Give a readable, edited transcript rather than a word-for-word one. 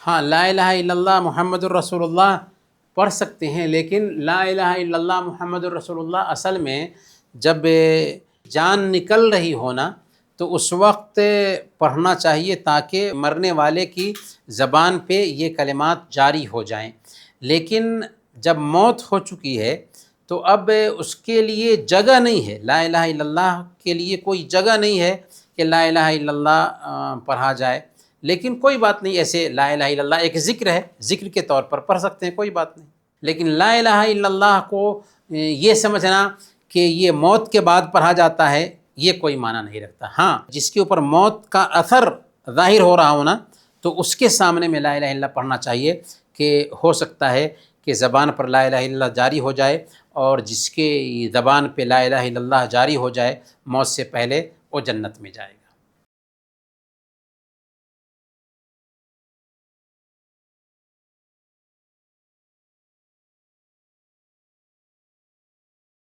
ہاں لا الہ الا اللہ محمد الرسول اللہ پڑھ سکتے ہیں، لیکن لا الہ الا اللہ محمد الرسول اللہ اصل میں جب جان نکل رہی ہونا تو اس وقت پڑھنا چاہیے تاکہ مرنے والے کی زبان پہ یہ کلمات جاری ہو جائیں۔ لیکن جب موت ہو چکی ہے تو اب اس کے لیے جگہ نہیں ہے، لا الہ الا اللہ کے لیے کوئی جگہ نہیں ہے کہ لا الہ الا اللہ پڑھا جائے۔ لیکن کوئی بات نہیں، ایسے لا الہ الا اللہ ایک ذکر ہے، ذکر کے طور پر پڑھ سکتے ہیں، کوئی بات نہیں۔ لیکن لا الہ الا اللہ کو یہ سمجھنا کہ یہ موت کے بعد پڑھا جاتا ہے، یہ کوئی معنی نہیں رکھتا۔ ہاں جس کے اوپر موت کا اثر ظاہر ہو رہا ہونا تو اس کے سامنے میں لا الہ الا اللہ پڑھنا چاہیے کہ ہو سکتا ہے کہ زبان پر لا الہ الا اللہ جاری ہو جائے، اور جس کے زبان پہ لا الہ الا اللہ جاری ہو جائے موت سے پہلے وہ جنت میں جائے گا۔